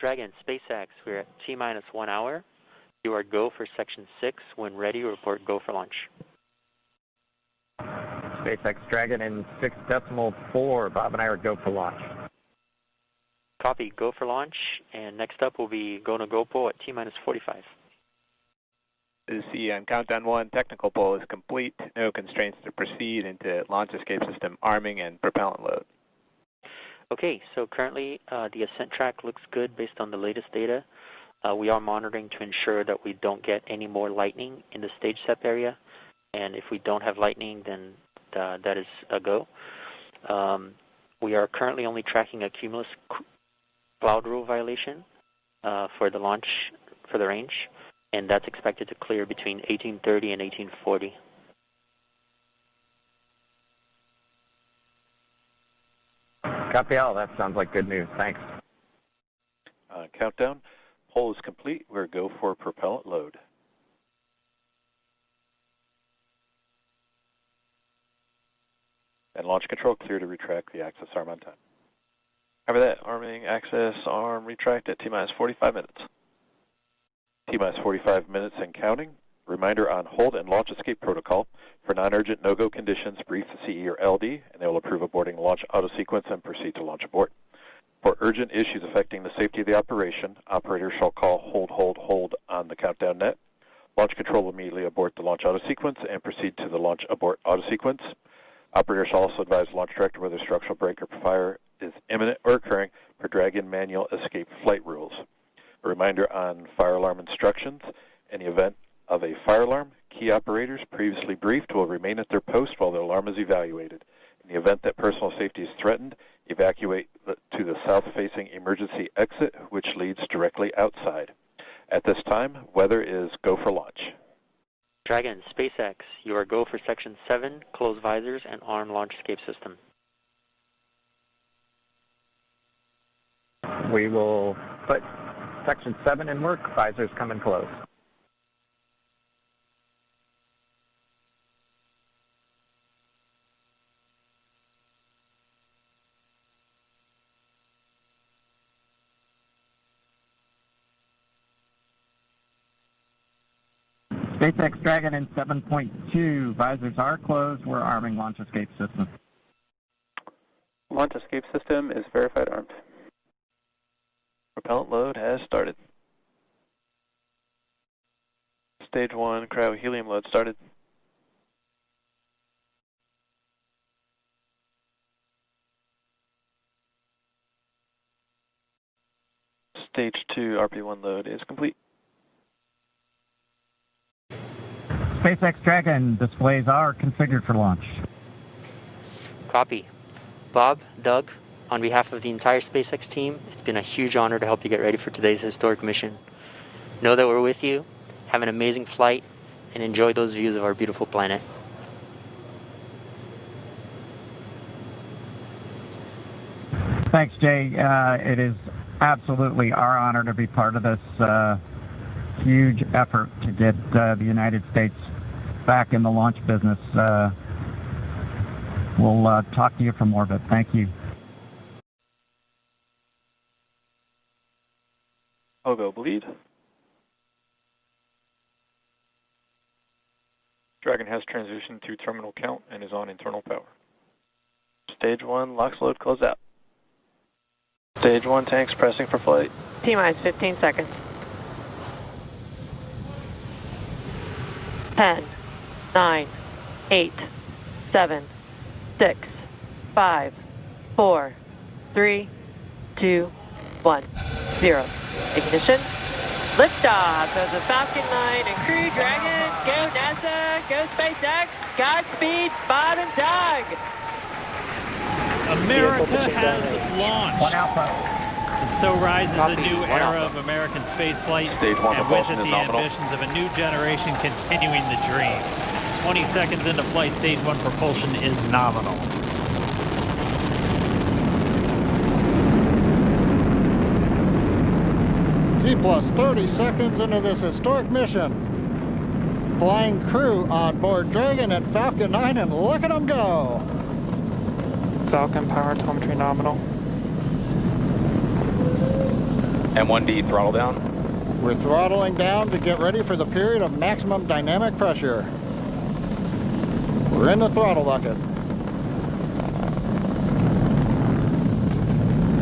Dragon, SpaceX, we're at T-minus 1 hour. You are go for section 6. When ready, report go for launch. SpaceX Dragon in 6.4. Bob and I are go for launch. Copy, go for launch. And next up will be go to GoPro at T-minus 45. This is on countdown 1. Technical pull is complete. No constraints to proceed into launch escape system arming and propellant load. Okay, so currently the ascent track looks good based on the latest data. We are monitoring to ensure that we don't get any more lightning in the stage SEP area. And if we don't have lightning, then that is a go. We are currently only tracking a cumulus cloud rule violation for the launch, for the range. And that's expected to clear between 1830 and 1840. Copy all. That sounds like good news. Thanks. Countdown. Poll is complete. We're go for propellant load. And launch control clear to retract the access arm on time. After that, arming access arm retract at T-minus 45 minutes. T-minus 45 minutes and counting. Reminder on hold and launch escape protocol. For non-urgent no-go conditions, brief the CE or LD, and they will approve aborting launch auto-sequence and proceed to launch abort. For urgent issues affecting the safety of the operation, operators shall call hold on the countdown net. Launch control will immediately abort the launch auto-sequence and proceed to the launch abort auto-sequence. Operators shall also advise launch director whether structural break or fire is imminent or occurring per Dragon manual escape flight rules. A reminder on fire alarm instructions. In the event of a fire alarm, key operators previously briefed will remain at their post while the alarm is evaluated. In the event that personal safety is threatened, evacuate to the south-facing emergency exit, which leads directly outside. At this time, weather is go for launch. Dragon, SpaceX, you are go for section 7, close visors and arm launch escape system. We will put section 7 in work. Visors come in close. SpaceX Dragon in 7.2. Visors are closed. We're arming launch escape system. Launch escape system is verified armed. Propellant load has started. Stage 1 cryo helium load started. Stage 2 RP1 load is complete. SpaceX Dragon displays are configured for launch. Copy. Bob, Doug, on behalf of the entire SpaceX team, it's been a huge honor to help you get ready for today's historic mission. Know that we're with you, have an amazing flight, and enjoy those views of our beautiful planet. Thanks, Jay. It is absolutely our honor to be part of this huge effort to get the United States back in the launch business. We'll talk to you for more of it. Thank you. I'll go bleed. Dragon has transitioned to terminal count and is on internal power. Stage 1, LOX load close out. Stage 1 tanks pressing for flight. T-minus 15 seconds. 10, 9, 8, 7, 6, 5, 4, 3, 2, 1, 0. Ignition. Liftoff of the Falcon 9 and Crew Dragon. Go NASA, go SpaceX. Godspeed, Bob and Doug. America has launched. One Alpha. And so rises a new era of American spaceflight, and with it the ambitions of a new generation continuing the dream. 20 seconds into flight, stage 1 propulsion is nominal. T plus 30 seconds into this historic mission. Flying crew on board Dragon and Falcon 9, and look at them go. Falcon power telemetry nominal. M1D, throttle down. We're throttling down to get ready for the period of maximum dynamic pressure. We're in the throttle bucket.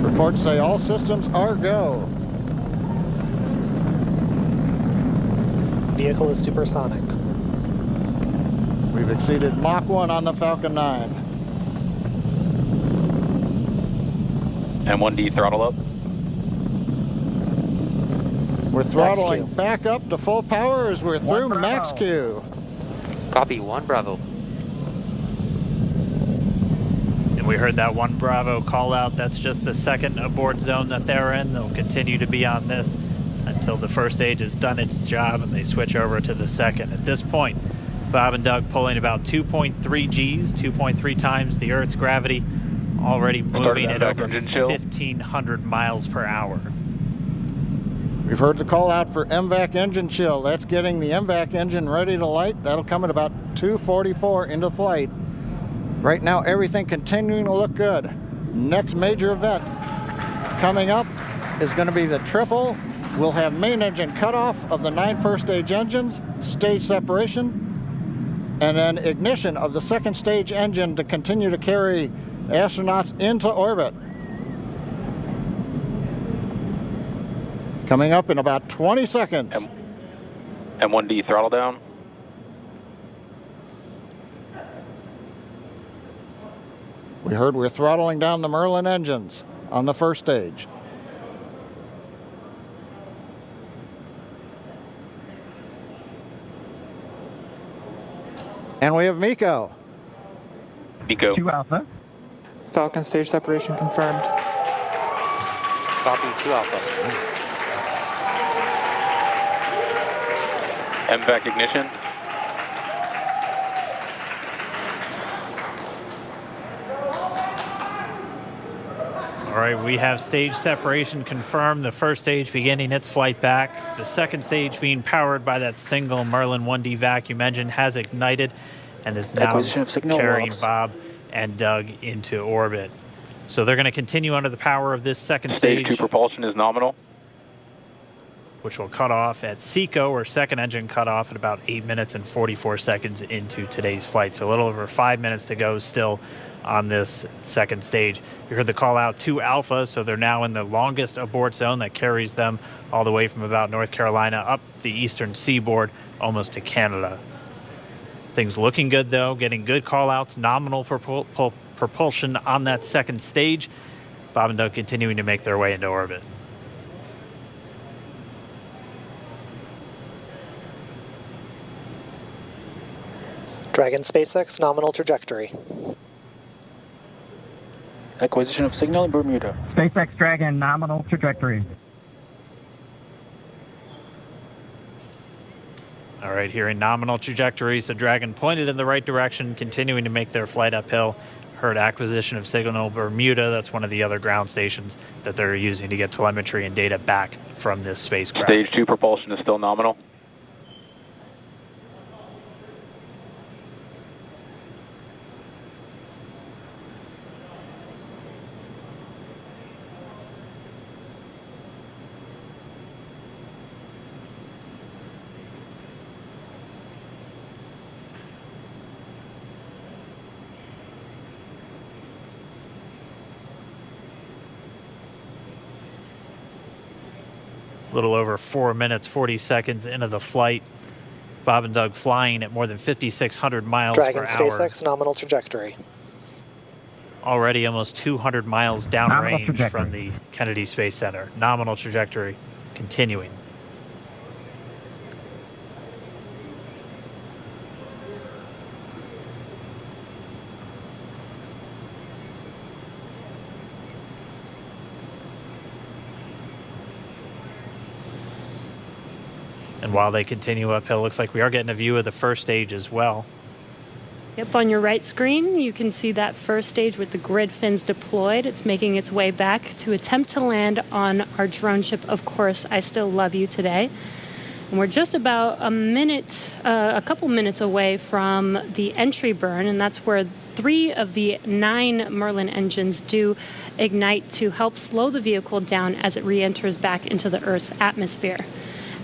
Reports say all systems are go. Vehicle is supersonic. We've exceeded Mach 1 on the Falcon 9. M1D, throttle up. We're throttling back up to full power as we're through max Q. Copy, 1 Bravo. And we heard that 1 Bravo call out. That's just the second abort zone that they're in. They'll continue to be on this until the first stage has done its job and they switch over to the second. At this point, Bob and Doug pulling about 2.3 Gs, 2.3 times the Earth's gravity, already moving at over 1,500 miles per hour. We've heard the call out for MVAC engine chill. That's getting the MVAC engine ready to light. That'll come at about 2:44 into flight. Right now, everything continuing to look good. Next major event coming up is going to be the triple. We'll have main engine cutoff of the 9 first stage engines, stage separation, and then ignition of the second stage engine to continue to carry astronauts into orbit. Coming up in about 20 seconds. M1D, throttle down. We heard we're throttling down the Merlin engines on the first stage. And we have MECO. MECO. 2 Alpha. Falcon stage separation confirmed. Copy, 2 Alpha. MVAC ignition. All right, we have stage separation confirmed. The first stage beginning its flight back. The second stage being powered by that single Merlin 1D vacuum engine has ignited and is now carrying Bob and Doug into orbit. So they're going to continue under the power of this second stage. Stage 2 propulsion is nominal. Which will cut off at SECO, or second engine cutoff, at about 8 minutes and 44 seconds into today's flight. So a little over 5 minutes to go still on this second stage. You heard the call out 2 Alpha, so they're now in the longest abort zone that carries them all the way from about North Carolina up the eastern seaboard almost to Canada. Things looking good though, getting good call outs, nominal propulsion on that second stage. Bob and Doug continuing to make their way into orbit. Dragon SpaceX, nominal trajectory. Acquisition of signal in Bermuda. SpaceX Dragon, nominal trajectory. All right, here in nominal trajectory, so Dragon pointed in the right direction, continuing to make their flight uphill. Heard acquisition of signal Bermuda. That's one of the other ground stations that they're using to get telemetry and data back from this spacecraft. Stage 2 propulsion is still nominal. A little over 4 minutes, 40 seconds into the flight. Bob and Doug flying at more than 5,600 miles per hour. Dragon SpaceX, nominal trajectory. Already almost 200 miles downrange from the Kennedy Space Center. Nominal trajectory continuing. And while they continue uphill, looks like we are getting a view of the first stage as well. Yep, on your right screen, you can see that first stage with the grid fins deployed. It's making its way back to attempt to land on our drone ship, Of Course, I Still Love You Today. And we're just about a couple minutes away from the entry burn, and that's where 3 of the 9 Merlin engines do ignite to help slow the vehicle down as it re-enters back into the Earth's atmosphere.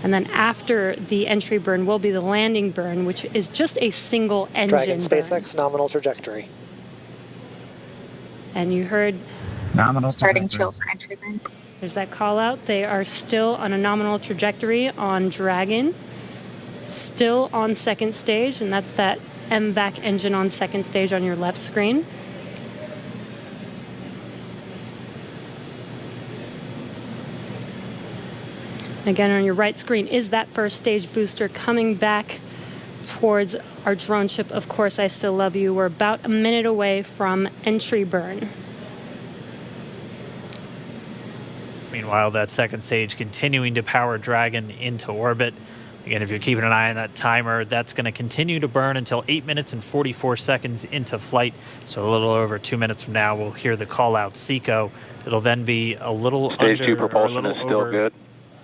And then after the entry burn will be the landing burn, which is just a single engine Dragon SpaceX nominal trajectory. And you heard Nominal starting trajectory. chill for entry burn. there's that call out. They are still on a nominal trajectory on Dragon, still on second stage, and that's that MVAC engine on second stage on your left screen. Again, on your right screen is that first stage booster coming back towards our drone ship. Of course, I still love you. We're about a minute away from entry burn. Meanwhile, that second stage continuing to power Dragon into orbit. Again, if you're keeping an eye on that timer, that's going to continue to burn until 8 minutes and 44 seconds into flight. So a little over 2 minutes from now, we'll hear the call out SECO. It'll then be a little Stage under, 2 propulsion or a is little still over, good.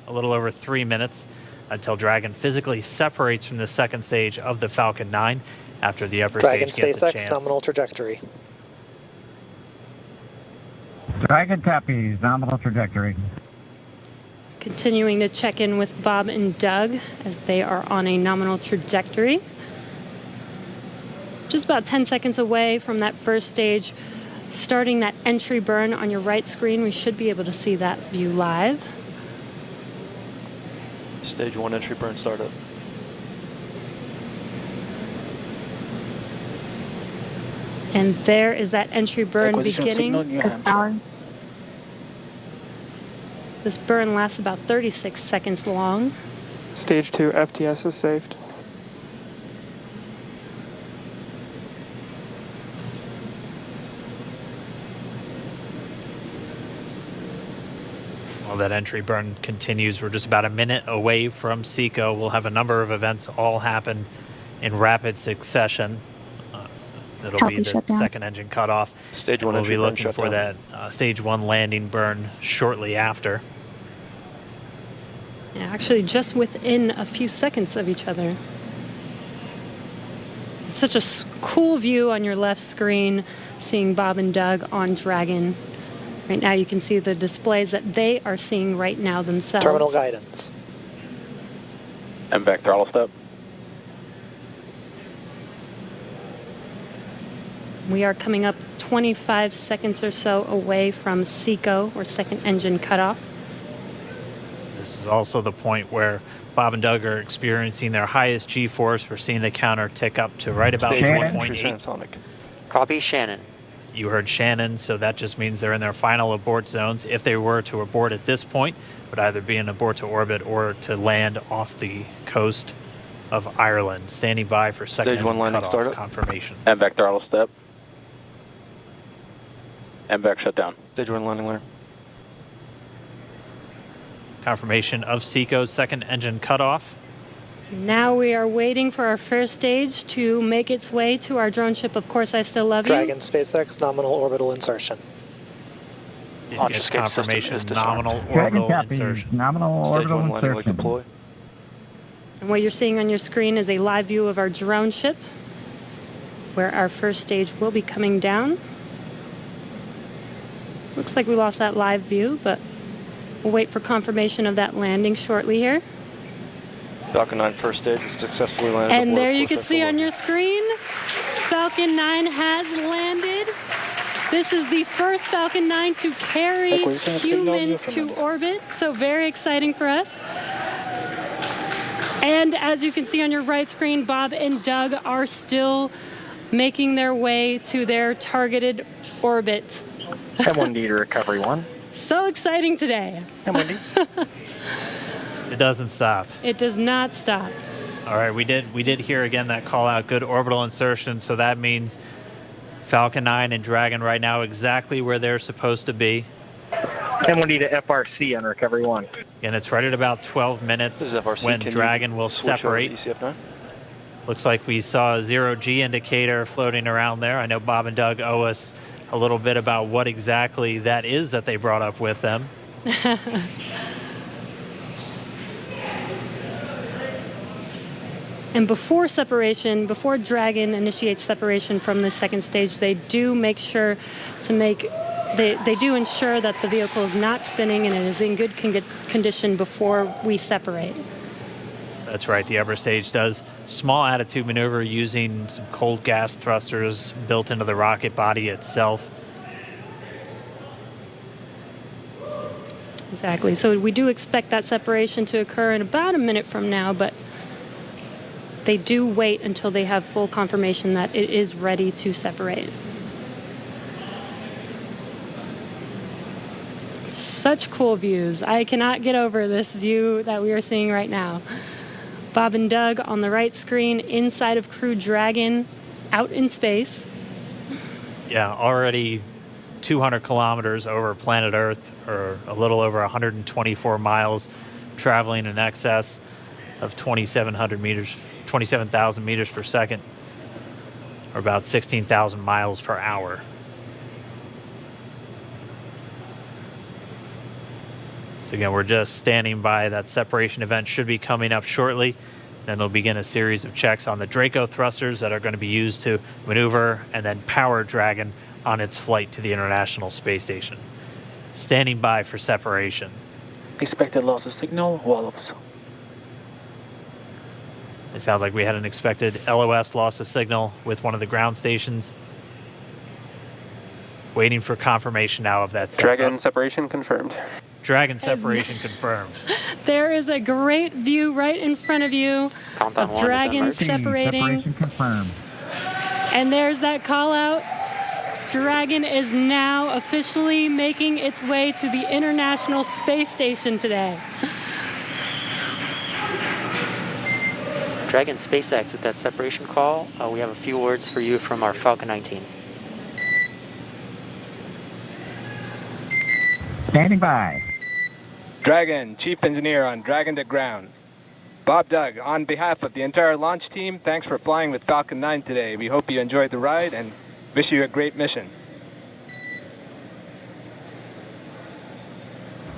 A little over 3 minutes until Dragon physically separates from the second stage of the Falcon 9 after the upper Dragon stage gets a SpaceX chance. nominal trajectory. Dragon copies, nominal trajectory. Continuing to check in with Bob and Doug as they are on a nominal trajectory. Just about 10 seconds away from that first stage, starting that entry burn on your right screen. We should be able to see that view live. Stage 1 entry burn startup. And there is that entry burn Acquisition of signal in beginning. New Hampshire. This burn lasts about 36 seconds long. Stage 2 FTS is saved. While that entry burn continues, we're just about a minute away from SECO. We'll have a number of events all happen in rapid succession. It'll Healthy be the shutdown. second engine cutoff. Stage 1 We'll entry be burn looking for shutdown. that stage 1 landing burn shortly after. Yeah, actually just within a few seconds of each other. It's such a cool view on your left screen, seeing Bob and Doug on Dragon. Right now you can see the displays that they are seeing right now themselves. Terminal guidance. MVAC throttle step. We are coming up 25 seconds or so away from SECO, or second engine cutoff. This is also the point where Bob and Doug are experiencing their highest G-force. We're seeing the counter tick up to right about Stage 1 4.8. transonic. Copy, Shannon. You heard Shannon, so that just means they're in their final abort zones. If they were to abort at this point, it would either be an abort to orbit or to land off the coast of Ireland. Standing by for second Stage 1 engine landing cutoff startup. confirmation. MVAC throttle step. MVAC shutdown. Stage 1 landing layer. Confirmation of SECO's second engine cutoff. Now we are waiting for our first stage to make its way to our drone ship. Of course, I still love you. Dragon SpaceX nominal orbital insertion. Did Launch get escape system confirmation is disarmed. nominal Dragon orbital copies, insertion. nominal Stage orbital 1 landing leg insertion. deploy. And what you're seeing on your screen is a live view of our drone ship, where our first stage will be coming down. Looks like we lost that live view, but we'll wait for confirmation of that landing shortly here. Falcon 9 first stage is successfully landed. And aboard there you full can see central on load. your screen, Falcon 9 has landed. This is the first Falcon 9 to carry Acquisition of signal in humans to Newfoundland. orbit, so very exciting for us. And as you can see on your right screen, Bob and Doug are still making their way to their targeted orbit. M1D to recovery 1. So exciting today. M1D. It doesn't stop. It does not stop. All right, we did hear again that call out, good orbital insertion, so that means Falcon 9 and Dragon right now exactly where they're supposed to be. M1D to FRC on recovery 1. And it's right at about 12 minutes This is FRC. when Can you Dragon will switch over to separate. ECF9? Looks like we saw a 0G indicator floating around there. I know Bob and Doug owe us a little bit about what exactly that is that they brought up with them. And before separation, before Dragon initiates separation from the second stage, they do make sure to they do ensure that the vehicle is not spinning and it is in good condition before we separate. That's right, the upper stage does small attitude maneuver using some cold gas thrusters built into the rocket body itself. Exactly. So we do expect that separation to occur in about a minute from now, but they do wait until they have full confirmation that it is ready to separate. Such cool views. I cannot get over this view that we are seeing right now. Bob and Doug on the right screen, inside of Crew Dragon, out in space. Yeah, already 200 kilometers over planet Earth, or a little over 124 miles, traveling in excess of 27,000 meters per second, or about 16,000 miles per hour. So again, we're just standing by. That separation event should be coming up shortly. Then they'll begin a series of checks on the Draco thrusters that are going to be used to maneuver and then power Dragon on its flight to the International Space Station. Standing by for separation. Expected loss of signal, wallops. It sounds like we had an expected LOS loss of signal with one of the ground stations. Waiting for confirmation now of that. Dragon separation confirmed. Dragon separation confirmed. There is a great view right in front of you of Dragon separating. Separation confirmed. And there's that call out. Dragon is now officially making its way to the International Space Station today. Dragon SpaceX with that separation call. We have a few words for you from our Falcon 19. Standing by. Dragon, Chief Engineer on Dragon to ground. Bob Doug, on behalf of the entire launch team, thanks for flying with Falcon 9 today. We hope you enjoyed the ride and wish you a great mission.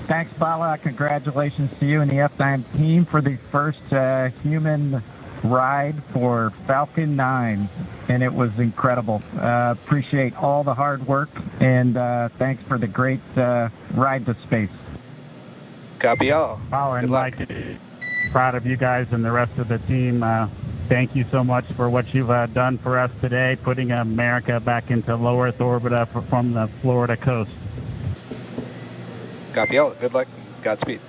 Thanks, Bala. Congratulations to you and the F9 team for the first human ride for Falcon 9. And it was incredible. Appreciate all the hard work, and thanks for the great ride to space. Copy all. Bala and Mike, proud of you guys and the rest of the team. Thank you so much for what you've done for us today, putting America back into low Earth orbit from the Florida coast. Copy all. Good luck. Godspeed.